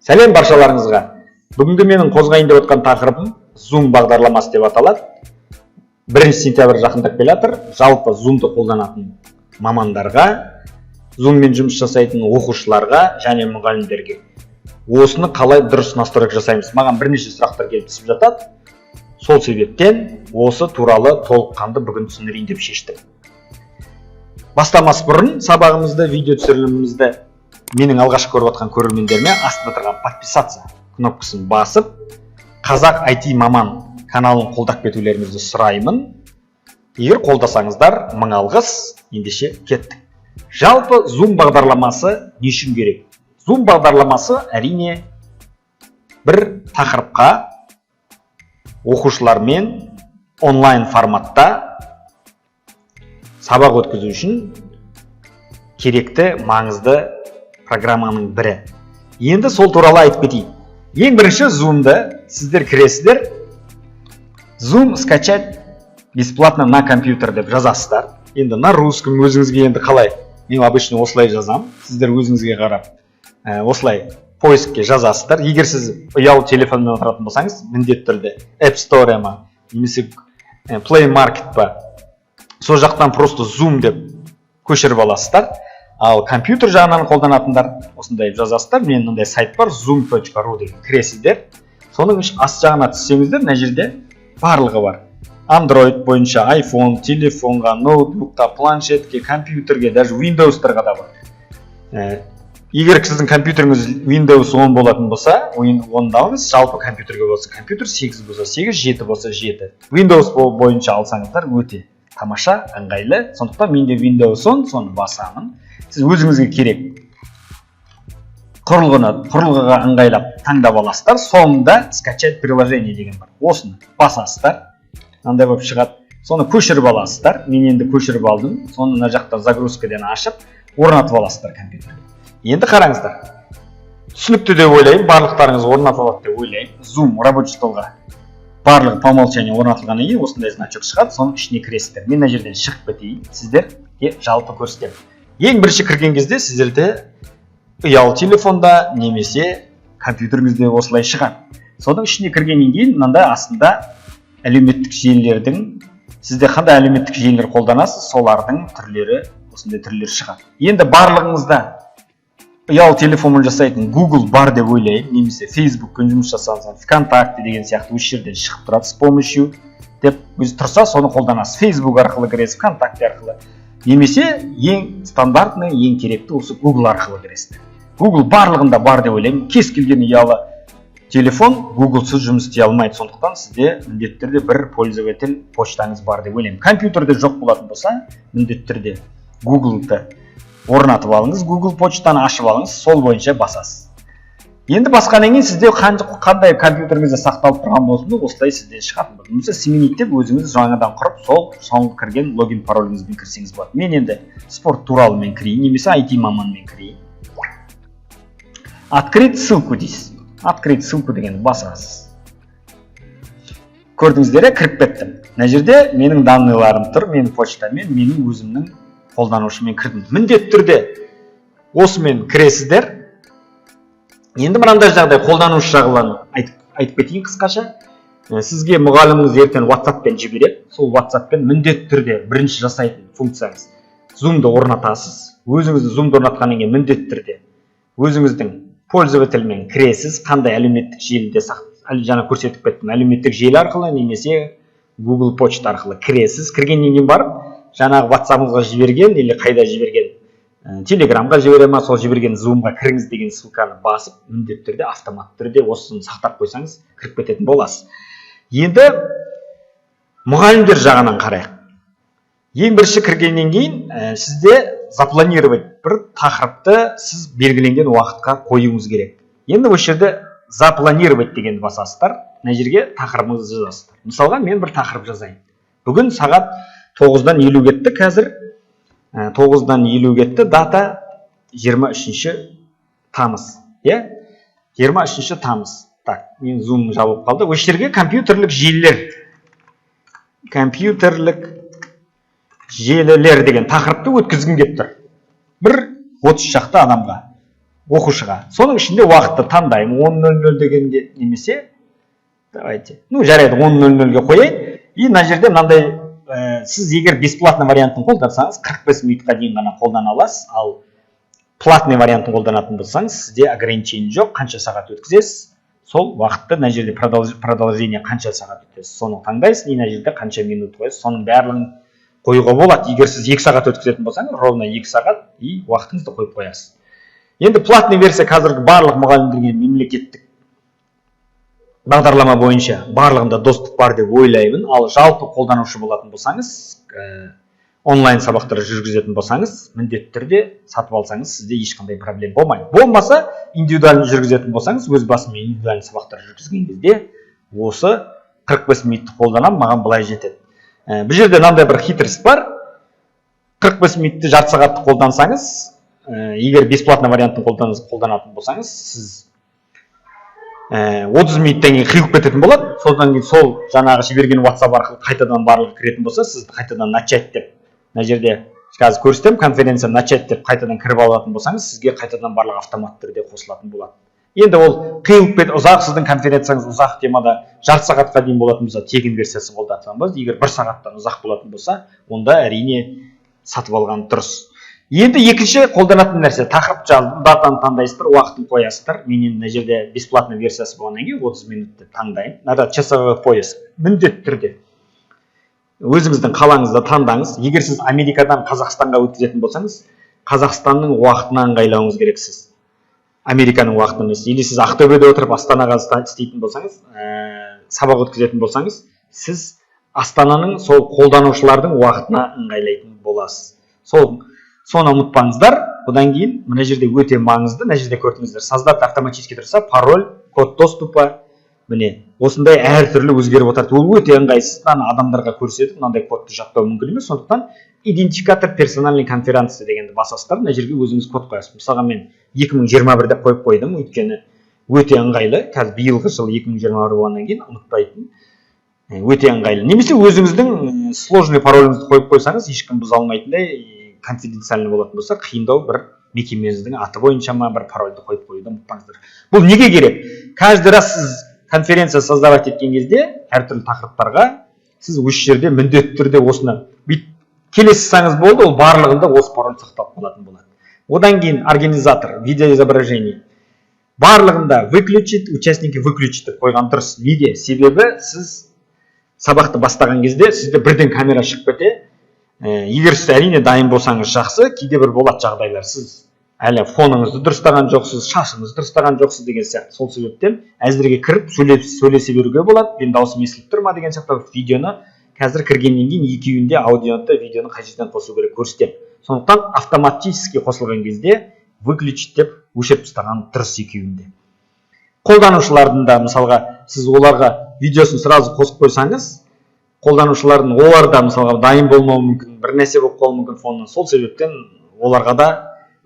Сәлем баршаларыңызға. Бүгінгі менің қозғайын деп отқан тақырыбым Zoom бағдарламасы деп аталады. 1 сентябрь жақындап келе жатыр. Жалпы Zoom-ды қолданатын мамандарға, Zoom-мен жұмыс жасайтын оқушыларға және мұғалімдерге осыны қалай дұрыс настройка жасаймыз? Маған бірнеше сұрақтар келіп түсіп жатады. Сол себептен осы туралы толыққанды бүгін түсіндірейін деп шештім. Бастамас бұрын сабағымызды, видео түсірілімімізді менің алғаш көріп отқан көрермендеріме астында тұрған подписаться кнопкасын басып, Қазақ IT маман каналын қолдап кетулеріңізді сұраймын. Егер қолдасаңыздар, мың алғыс. Ендеше кеттік. Жалпы Zoom бағдарламасы не үшін керек? Zoom бағдарламасы әрине бір тақырыпқа оқушылармен онлайн форматта сабақ өткізу үшін керекті маңызды программаның бірі. Енді сол туралы айтып кетейін. Ең бірінші Zoom-ды сіздер кіресіздер. Zoom скачать бесплатно на компьютер деп жазасыздар. Енді на русском өзіңізге енді қалай? Мен обычно осылай жазам. Сіздер өзіңізге қарап осылай поискке жазасыздар. Егер сіз ұялы телефонмен отыратын болсаңыз, міндетті түрде App Store ма, немесе Play Market па, сол жақтан просто Zoom деп көшіріп аласыздар. Ал компьютер жағынан қолданатындар осындай жазасыздар. Мен мындай сайт бар, zoom.ru деген кіресіздер. Соның ас жағына түссеңіздер, мына жерде барлығы бар. Android бойынша iPhone, телефонға, ноутбукқа, планшетке, компьютерге, даже Windows-тарға да бар. Егер сіздің компьютеріңіз Windows 10 болатын болса, ондауыңыз жалпы компьютерге болса, компьютер 8 болса 8, 7 болса 7. Windows бойынша алсаңыздар өте тамаша, ыңғайлы. Сондықтан менде Windows 10, соны басамын. Сіз өзіңізге керек құрылғыға ыңғайлап таңдап аласыздар. Соңында скачать приложение деген бар. Осыны басасыздар. Мынандай болып шығады. Соны көшіріп аласыздар. Мен енді көшіріп алдым. Соны мына жақта загрузкадан ашып, орнатып аласыздар компьютерге. Енді қараңыздар. Түсінікті деп ойлаймын, барлықтарыңыз орнатып алады деп ойлаймын. Zoom рабочий столға барлығы по умолчанию орнатылғаннан кейін осындай значок шығады. Соның ішіне кіресіздер. Мен мына жерден шығып кетейін. Сіздерге жалпы көрсетемін. Ең бірінші кірген кезде сіздерде ұялы телефонда немесе компьютеріңізде осылай шығады. Соның ішіне кіргеннен кейін мынандай астында әлеуметтік желілердің, сізде қандай әлеуметтік желілер қолданасыз, солардың түрлері, осындай түрлер шығады. Енді барлығыңызда ұялы телефонмен жасайтын Google бар деп ойлаймын, немесе Facebookпен жұмыс жасаңыз, ВКонтакте деген сияқты осы жерден шығып тұрады, с помощью деп өзі тұрса, соны қолданасыз. Facebook арқылы кіресіз, ВКонтакте арқылы. Немесе ең стандартный, ең керекті осы Google арқылы кіресіздер. Google барлығында бар деп ойлаймын. Кез келген ұялы телефон Google-сыз жұмыс істей алмайды. Сондықтан сізде міндетті түрде бір пользователь почтаңыз бар деп ойлаймын. Компьютерде жоқ болатын болса, міндетті түрде Google-ды орнатып алыңыз, Google почтаны ашып алыңыз, сол бойынша басасыз. Енді басқаннан кейін сізде қандай компьютеріңізде сақталып тұрған болсын, осылай сізден шығатын болады. Немесе сменить деп өзіңіз жаңадан құрып, сол соңғы кірген логин пароліңізбен кірсеңіз болады. Мен енді спорт туралымен кірейін, немесе IT маманмен кірейін. Открыть ссылку дейсіз. Открыть ссылку деген басасыз. Көрдіңіздер, кіріп кеттім. Мына жерде менің данныйларым тұр, менің почтамен, менің өзімнің қолданушымен кірдім. Міндетті түрде осымен кіресіздер. Енді мынандай жағдай қолданушы жағынан айтып кетейін қысқаша. Сізге мұғаліміңіз ертең WhatsApp-пен жібереді. Сол WhatsApp-пен міндетті түрде бірінші жасайтын функцияңыз Zoom-ды орнатасыз. Өзіңізді Zoom-ды орнатқаннан кейін міндетті түрде өзіңіздің пользовательмен кіресіз. Қандай әлеуметтік желіде жаңа көрсетіп кеттім, әлеуметтік желі арқылы немесе Google почта арқылы кіресіз. Кіргеннен кейін барып, жаңағы WhatsApp-ыңызға жіберген или қайда жіберген Телеграмға жібере ма, сол жіберген Zoom-ға кіріңіз деген ссылканы басып, міндетті түрде автоматты түрде осыны сақтап қойсаңыз, кіріп кететін боласыз. Енді мұғалімдер жағынан қарайық. Ең бірінші кіргеннен кейін сізде запланировать бір тақырыпты сіз белгіленген уақытқа қоюыңыз керек. Енді осы жерде запланировать дегенді басасыздар, мына жерге тақырыбыңызды жазасыздар. Мысалға мен бір тақырып жазайын. Бүгін сағат 9-дан 50 кетті, қазір 9-дан 50 кетті, дата 23 тамыз. 23 тамыз. Так, мен Zoom жабылып қалды. Осы жерге компьютерлік желілер деген тақырыпты өткізгім келіп тұр. Бір 30 шақты адамға. оқушыға. Соның ішінде уақытты таңдаймын. 10:00 дегенде немесе давайте. Жарайды 10:00-ге қояйын. И мына жерде мынандай сіз егер бесплатный вариантын қолдансаңыз 45 минутқа дейін ғана қолдана аласыз. Ал платный вариантын қолданатын болсаңыз сізде ограничение жоқ. Қанша сағат өткізесіз? Сол уақытты мына жерде продолжение қанша сағат өткізесіз? Соны таңдайсыз. И мына жерде қанша минут қоясыз? Соның барлығын қоюға болады. Егер сіз 2 сағат өткізетін болсаңыз, ровно 2 сағат и уақытыңызды қойып қоясыз. Енді платный версия қазіргі барлық мұғалімдерге мемлекеттік бағдарлама бойынша барлығында доступ бар деп ойлаймын. Ал жалпы қолданушы болатын болсаңыз, онлайн сабақтар жүргізетін болсаңыз, міндетті түрде сатып алсаңыз, сізде ешқандай проблема болмайды. Болмаса, индивидуальный жүргізетін болсаңыз, өз басымен индивидуальный сабақтар жүргізген кезде осы 45 минутты қолданам, маған былай жетеді. Бұл жерде мынандай бір хитрость бар. 45 минутты жарты сағатты қолдансаңыз, егер бесплатный вариантын қолданатын болсаңыз, сіз 30 минуттан кейін қиылып кететін болады. Содан кейін сол жаңағы жіберген WhatsApp арқылы қайтадан барлығы кіретін болса, сіз қайтадан начать деп, мына жерде қазір көрсетем, конференция начать деп қайтадан кіріп алатын болсаңыз, сізге қайтадан барлығы автомат түрде қосылатын болады. Енді ол қиылып кетіп, ұзақ сіздің конференцияңыз ұзақ темада жарты сағатқа дейін болатын болса, тегін версиясын қолдансаңыз, егер 1 сағаттан ұзақ болатын болса, онда әрине сатып алған дұрыс. Енді екінші қолданатын нәрсе, тақырып жазып, датаны таңдайсыздар, уақытын қоясыздар. Мен мына жерде бесплатный версиясы болғаннан кейін 30 минутты таңдаймын. Надо часовой пояс. Міндетті түрде өзіңіздің қалаңызды таңдаңыз. Егер сіз Америкадан Қазақстанға өткізетін болсаңыз, Қазақстанның уақытына ыңғайлауыңыз керексіз. Американың уақытына емес. Или сіз Ақтөбеде отырып Астанаға істейтін болсаңыз, сабақ өткізетін болсаңыз, сіз Астананың сол қолданушылардың уақытына ыңғайлайтын боласыз. Соны ұмытпаңыздар. Одан кейін мына жерде өте маңызды, мына жерде көрдіңіздер, создать автоматически тұрса, пароль, код доступа, міне осындай әртүрлі өзгеріп отырады. Ол өте ыңғайсыз. Адамдарға көрсетіп, мынандай кодты жаттау мүмкін емес. Сондықтан идентификатор персональный конференция дегенді басасыздар. Мына жерге өзіңіз код қоясыз. Мысалға мен 2021-де қойып қойдым, өйткені өте ыңғайлы. Қазір биылғы жыл 2021 болғаннан кейін ұмытпайтын. Өте ыңғайлы. Немесе өзіңіздің сложный пароліңізді қойып қойсаңыз, ешкім бұза алмайтындай конфиденциальный болатын болса, қиындау бір мекемеңіздің аты бойынша ма бір парольді қойып қоюды ұмытпаңыздар. Бұл неге керек? Каждый раз сіз конференция создавать еткен кезде, әртүрлі тақырыптарға сіз осы жерде міндетті түрде осыны келесіңіз болды, ол барлығында осы пароль сақталып қалатын болады. Одан кейін организатор, видеоизображение барлығында выключить, участники выключить деп қойған дұрыс. Неге? Себебі сіз сабақты бастаған кезде сізде бірден камера шығып кете. Егер сіз әрине дайын болсаңыз жақсы, кейде бір болады жағдайлар, сіз әлі фоныңызды дұрыстаған жоқсыз, шашыңызды дұрыстаған жоқсыз деген сияқты. Сол себептен әзірге кіріп сөйлесе беруге болады. Мен даусым естіліп тұр ма деген сияқты видеоны қазір кіргеннен кейін екеуінде аудионы, видеоны қажеттен қосу керек көрсетем. Сондықтан автоматически қосылған кезде выключить деп өшіріп тастаған дұрыс екеуінде. Қолданушылардың да мысалға сіз оларға видеосын сразу қосып қойсаңыз, қолданушылардың оларда мысалға дайын болмауы мүмкін, бір нәрсе болып қалуы мүмкін фоннан. Сол себептен оларға да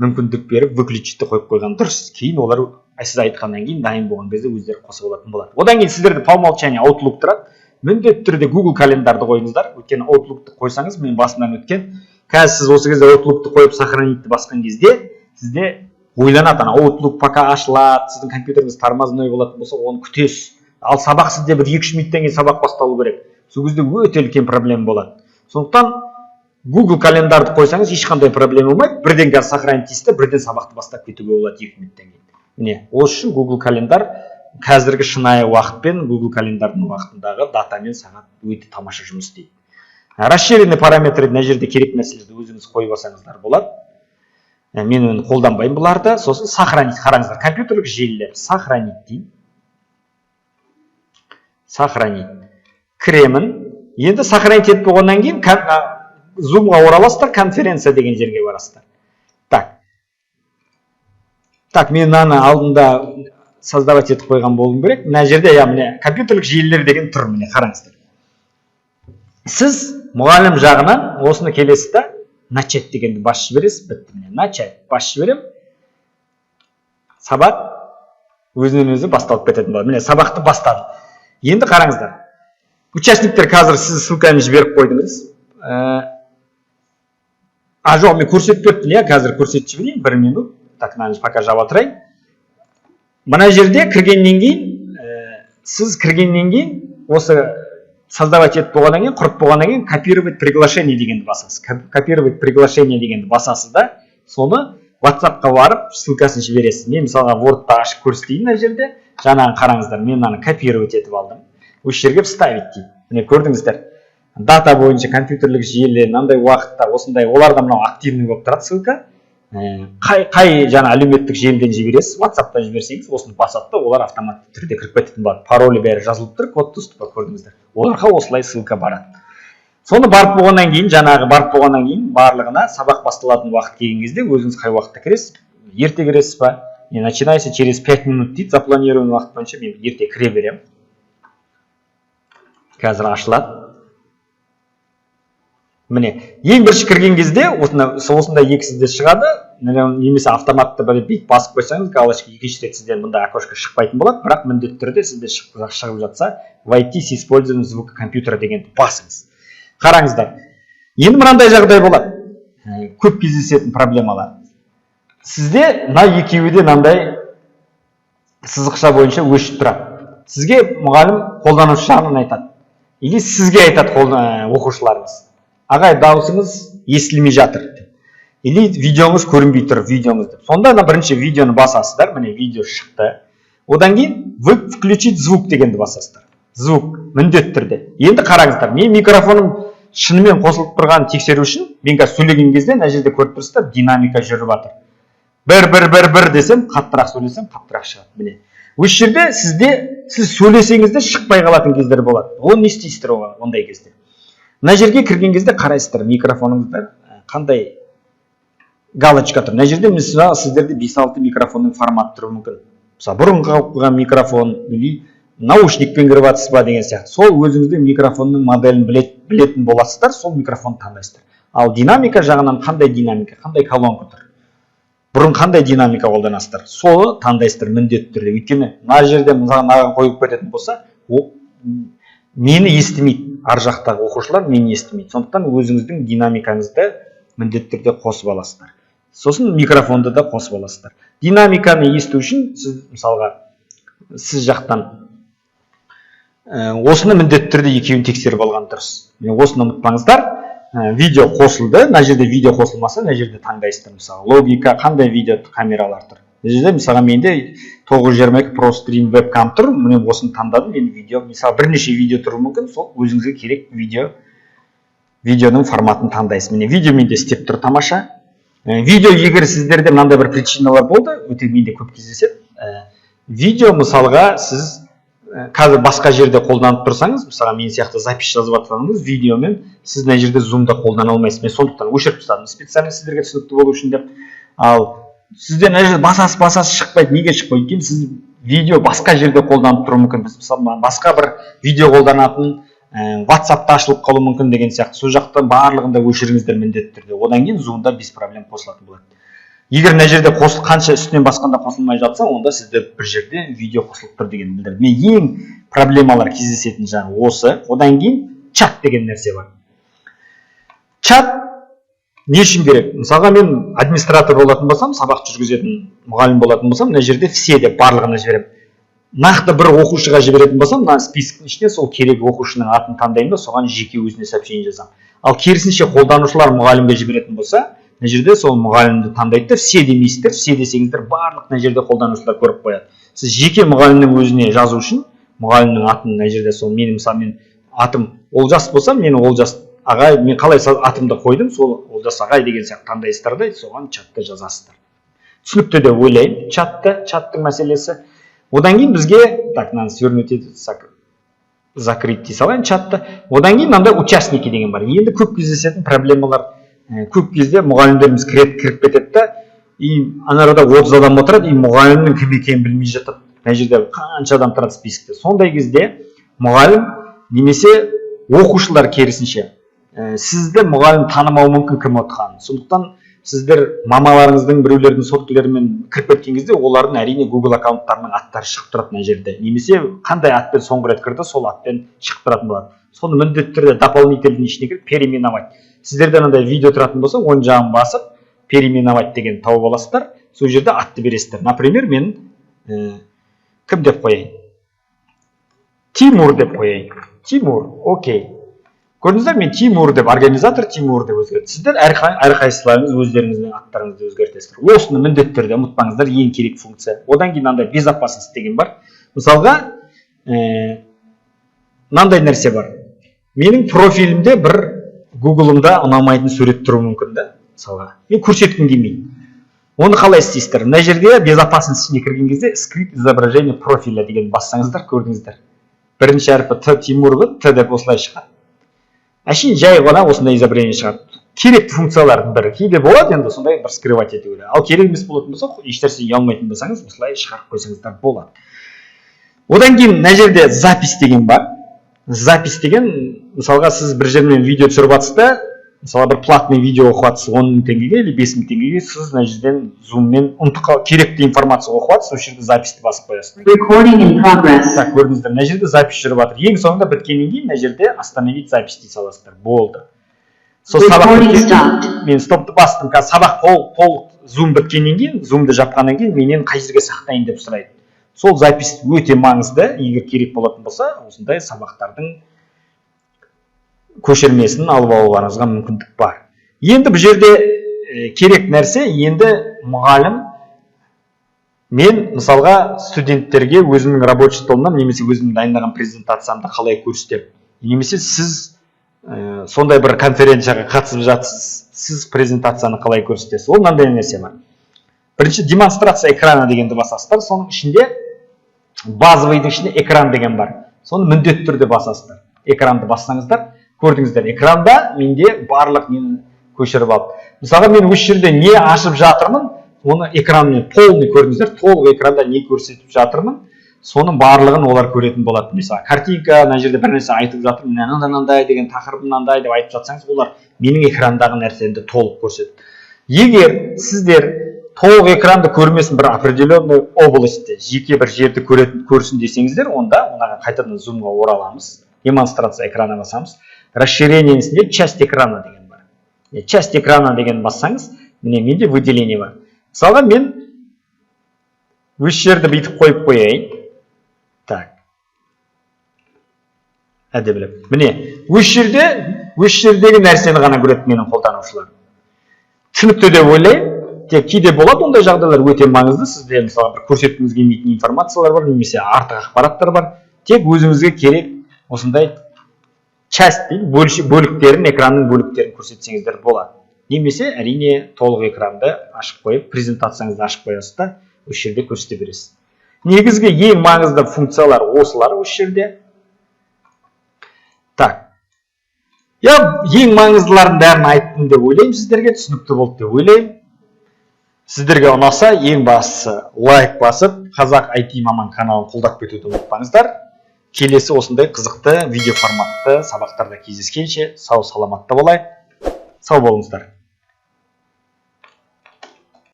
мүмкіндік беріп выключитті қойып қойған дұрыс. Кейін олар сіз айтқаннан кейін дайын болған кезде өздері қосып алатын болады. Одан кейін сіздерде по умолчанию Outlook тұрады. Міндетті түрде Google календарды қойыңыздар. Өйткені Outlook'ты қойсаңыз, мен басынан өткен, қазір сіз осы кезде Outlook'ты қойып сохранитті басқан кезде, сізде ойланады, Outlook пока ашылады, сіздің компьютеріңіз тормозной болатын болса, оны күтесіз. Ал сабақ сізде бір 2-3 минуттан кейін сабақ басталу керек. Сол кезде өте үлкен проблема болады. Сондықтан Google календарды қойсаңыз ешқандай проблема болмайды. Бірден қазір сохранитесті, бірден сабақты бастап кетуге болады 2 минуттан кейін. Міне, осы үшін Google календар қазіргі шынайы уақытпен Google календардың уақытындағы датамен сағат өте тамаша жұмыс істейді. Расширенный параметрі мына жерде керек нәрселерді өзіңіз қойып алсаңыздар болады. Мен оны қолданбаймын бұларды. Сосын сохранить, қараңыздар, компьютерлік желілер сохранить деймін. Сохранить. Кіремін. Енді сохранить етіп болғаннан кейін Zoom-ға ораласыздар, конференция деген жерге барасыздар. Так, мен мынаны алдында создавать етіп қойған болуым керек. Мына жерде міне компьютерлік желілер деген тұр, міне қараңыздар. Сіз мұғалім жағынан осыны келесіз да, начать дегенді басып жібересіз, бітті міне. Начать басып жіберем. Сабақ өзінен өзі басталып кететін болады. Міне сабақты бастадым. Енді қараңыздар. Участниктер қазір сіз ссылканы жіберіп қойдыңыз. Жоқ, мен көрсетіп бердім, қазір көрсетіп жіберейін, 1 минут. так пока жаба тұрайын. Мына жерде кіргеннен кейін, сіз кіргеннен кейін, осы создавать етіп болғаннан кейін, құрып болғаннан кейін, копировать приглашение дегенді басасыз. Копировать приглашение дегенді басасыз да, соны WhatsApp-қа барып, ссылкасын жібересіз. Мен мысалға Word-та ашып көрсетейін мына жерде. Жаңағы қараңыздар, мен мынаны копировать етіп алдым. Осы жерге вставить дейді. Міне көрдіңіздер. Дата бойынша компьютерлік желі, мынандай уақытта осындай, оларда мынау активный болып тұрады ссылка. Қай жаңа әлеуметтік желіден жібересіз, WhatsApp-та жіберсеңіз, осыны басады да, олар автоматты түрде кіріп кететін болады. Паролі бәрі жазылып тұр, код доступа көрдіңіздер. Оларға осылай ссылка барады. Соны барып болғаннан кейін, жаңағы барып болғаннан кейін барлығына сабақ басталатын уақыт келген кезде өзіңіз қай уақытта кіресіз? Ерте кіресіз ба? Начинайся через 5 минут дейді, запланированный уақыт бойынша мен ерте кіре беремін. Қазір ашылады. Міне, ең бірінші кірген кезде осындай екі сізде шығады, немесе автоматты бүйтіп басып қойсаңыз, галочка екінші рет сізден мұнда окошко шықпайтын болады, бірақ міндетті түрде сізде шығып жатса, войти с использованием звука компьютера дегенді басыңыз. Қараңыздар. Енді мынандай жағдай болады. Көп кездесетін проблемалар. Сізде мына екеуі де мынандай сызықша бойынша өшіп тұрады. Сізге мұғалім қолданушы жағынан айтады. Или сізге айтады оқушыларыңыз. Ағай, дауысыңыз естілмей жатыр. Или видеоңыз көрінбей тұр, видеоңыз деп. Сонда бірінші видеоны басасыздар, міне видео шықты. Одан кейін включить звук дегенді басасыздар. Звук міндетті түрде. Енді қараңыздар, мен микрофоным шынымен қосылып тұрғанын тексеру үшін, мен қазір сөйлеген кезде мына жерде көріп тұрсыздар, динамика жүріп жатыр. Бір десем, қаттырақ сөйлесем, қаттырақ шығады. Міне. Осы жерде сіз сөйлесеңіз де шықпай қалатын кездер болады. Оны не істейсіздер ондай кезде? Мына жерге кірген кезде қарайсыздар, микрофоныңызда қандай галочка тұр. Мына жерде сіздерде 5-6 микрофонның форматы тұруы мүмкін. Мысалы, бұрын қалып қойған микрофон, наушникпен кіріп жатсыз ба деген сияқты. Сол өзіңізде микрофонның моделін білетін боласыздар, сол микрофонды таңдайсыздар. Ал динамика жағынан қандай динамика, қандай колонка тұр? Бұрын қандай динамика қолданасыздар? Соны таңдайсыздар міндетті түрде. Өйткені мына жерде маған қойып кететін болса, мені естімейді. Ар жақтағы оқушылар мені естімейді. Сондықтан өзіңіздің динамикаңызды міндетті түрде қосып аласыздар. Сосын микрофонды да қосып аласыздар. Динамиканы есту үшін сіз мысалға сіз жақтан осыны міндетті түрде екеуін тексеріп алған дұрыс. Осыны ұмытпаңыздар. Видео қосылды. Мына жерде видео қосылмаса, мына жерде таңдайсыздар. Мысалы, логика, қандай видео камералар тұр. Мына жерде мысалы менде 922 Pro Stream webcam тұр. Міне осыны таңдадым. Мен видео, мысалы бірнеше видео тұруы мүмкін. Сол өзіңізге керек видеоның форматын таңдайсыз. Міне видео менде істеп тұр, тамаша. Видео егер сіздерде мынандай бір причиналар болды, өте менде көп кездеседі. Видео мысалға сіз қазір басқа жерде қолданып тұрсаңыз, мысалға мен сияқты запись жазып жатсаңыз, видеомен сіз мына жерде зумда қолдана алмайсыз. Мен сондықтан өшіріп тастадым, специально сіздерге түсінікті болу үшін деп. Ал сізде мына жерде басасы шықпайды. Неге шықпайды? Өйткені сіз видео басқа жерде қолданып тұруы мүмкін. Мысалы басқа бір видео қолданатын WhatsApp-та ашылып қалуы мүмкін деген сияқты. Сол жақтан барлығында өшіріңіздер міндетті түрде. Одан кейін зумда без проблем қосылатын болады. Егер мына жерде қанша үстінен басқанда қосылмай жатса, онда сізде бір жерде видео қосылып тұр деген білдіреді. Мен ең проблемалар кездесетін жағы осы. Одан кейін чат деген нәрсе бар. Чат не үшін керек? Мысалға мен администратор болатын болсам, сабақ жүргізетін мұғалім болатын болсам, мына жерде все деп барлығына жіберемін. Нақты бір оқушыға жіберетін болсам, мына списктің ішіне сол керек оқушының атын таңдаймын да, соған жеке өзіне сообщение жазамын. Ал керісінше қолданушылар мұғалімге жіберетін болса, мына жерде сол мұғалімді таңдайды, все демейсіздер, все десеңіздер барлық мына жерде қолданушылар көріп қояды. Сіз жеке мұғалімнің өзіне жазу үшін мұғалімнің атын мына жерде сол мен мысалы мен атым Олжас болса, мен Олжас ағай, мен қалай атымды қойдым, сол Олжас ағай деген сияқты таңдайсыздар да, соған чатта жазасыздар. Түсінікті деп ойлаймын, чаттың мәселесі. Одан кейін бізге, так, мынаны свернуть етіп, закрыть дей салайын чатты. Одан кейін мынандай участники деген бар. Енді көп кездесетін проблемалар, көп кезде мұғалімдеріміз кіріп кетеді да, и анарада 30 адам отырады, и мұғалімнің кім екенін білмей жатады. Мына жерде қанша адам тұрады спискте. Сондай кезде мұғалім немесе оқушылар керісінше сізді мұғалім танымауы мүмкін кім отырғанын. Сондықтан сіздер мамаларыңыздың біреулердің соткілерімен кіріп кеткен кезде олардың әрине Google аккаунттарының аттары шығып тұрады мына жерде. Немесе қандай атпен соңғы рет кірді, сол атпен шығып тұратын болады. Соны міндетті түрде дополнительный ішіне кіріп переименовать. Сіздерде мынандай видео тұратын болса, оң жағын басып переименовать деген тауып аласыздар. сол жерде атты бересіздер. Например, мен кім деп қояйын? Тимур деп қояйын. Тимур, окей. Көрдіңіздер, мен Тимур деп, организатор Тимур деп өзгертті. Сіздер әрқайсыларыңыз өздеріңіздің аттарыңызды өзгертесіздер. Осыны міндетті түрде ұмытпаңыздар, ең керек функция. Одан кейін мынандай безопасность деген бар. Мысалға, мынандай нәрсе бар. Менің профилімде бір Google'ымда ұнамайтын сурет тұруы мүмкін да, мысалға. Мен көрсеткім келмейді. Оны қалай істейсіздер? Мына жерде безопасностьіне кірген кезде скрипт изображение профиля деген бассаңыздар, көрдіңіздер. Бірінші әрпі Т Тимурова, Т деп осылай шығады. Әшейін жай ғана осындай изображение шығады. Керекті функциялардың бірі. Кейде болады енді сондай бір скрывать ету керек. Ал керек емес болатын болса, ешнәрсе ұялмайтын болсаңыз, осылай шығарып қойсаңыздар болады. Одан кейін мына жерде запись деген бар. Запись деген, мысалға сіз бір жермен видео түсіріп жатсыз да, мысалы бір платный видео оқып жатсыз 10 000 теңгеге или 5 000 теңгеге, сіз мына жерден зуммен керекті информация оқып жатсыз, сол жерде записьті басып қоясыз. Recording in progress. Так, көрдіңіздер, мына жерде запись жүріп жатыр. Ең соңында біткеннен кейін мына жерде остановить запись дей саласыздар. Болды. Сол сабақ мен стопты бастым. Қазір сабақ толық зум біткеннен кейін, зумды жапқаннан кейін менен қай жерге сақтайын деп сұрайды. Сол запись өте маңызды. Егер керек болатын болса, осындай сабақтардың көшірмесін алып алуларыңызға мүмкіндік бар. Енді бұл жерде керек нәрсе, енді мұғалім мен мысалға студенттерге өзімнің рабочий столымнан немесе өзімнің дайындаған презентациямды қалай көрсетемін. Немесе сіз сондай бір конференцияға қатысып жатсыз, сіз презентацияны қалай көрсетесіз. Ол мынандай нәрсе бар. Бірінші демонстрация экрана дегенді басасыздар, соның ішінде базовыйдың ішінде экран деген бар. Соны міндетті түрде басасыздар. Экранды бассаңыздар, көрдіңіздер, экранда менде барлық нені көшіріп алды. Мысалға мен осы жерде не ашып жатырмын, оны экранмен полный көрдіңіздер, толық экранда не көрсетіп жатырмын, соның барлығын олар көретін болады. Мысалы, картинка, мына жерде бір нәрсе айтып жатырмын, мынандай деген тақырып мынандай деп айтып жатсаңыз, олар менің экрандағы нәрсені толық көрсетеді. Егер сіздер толық экранды көрмесін бір определенный областьте, жеке бір жерді көрсін десеңіздер, онда онаға қайтадан зумға ораламыз, демонстрация экрана басамыз. Расширениесінде часть экрана деген бар. Часть экрана деген бассаңыз, міне менде выделение бар. Мысалға мен осы жерді бүйтіп қойып қояйын. Так. Әдемілеп. Міне, осы жердегі нәрсені ғана көреді менің қолданушыларым. Түсінікті деп ойлаймын. Тек кейде болады ондай жағдайлар өте маңызды. Сізде мысалы бір көрсеткіңіз келмейтін информациялар бар, немесе артық ақпараттар бар. Тек өзіңізге керек осындай часть бөліктерін, экранның бөліктерін көрсетсеңіздер болады. Немесе әрине толық экранды ашып қойып, презентацияңызды ашып қоясыз да, осы жерде көрсете бересіз. Негізгі ең маңызды функциялар осылар осы жерде. Так. Ең маңыздылардың бәрін айттым деп ойлаймын, сіздерге түсінікті болды деп ойлаймын. Сіздерге ұнаса, ең бастысы лайк басып, Қазақ IT маман каналын қолдап кетуді ұмытпаңыздар. Келесі осындай қызықты видео форматты сабақтарда кездескенше сау саламатта болайық. Сау болыңыздар.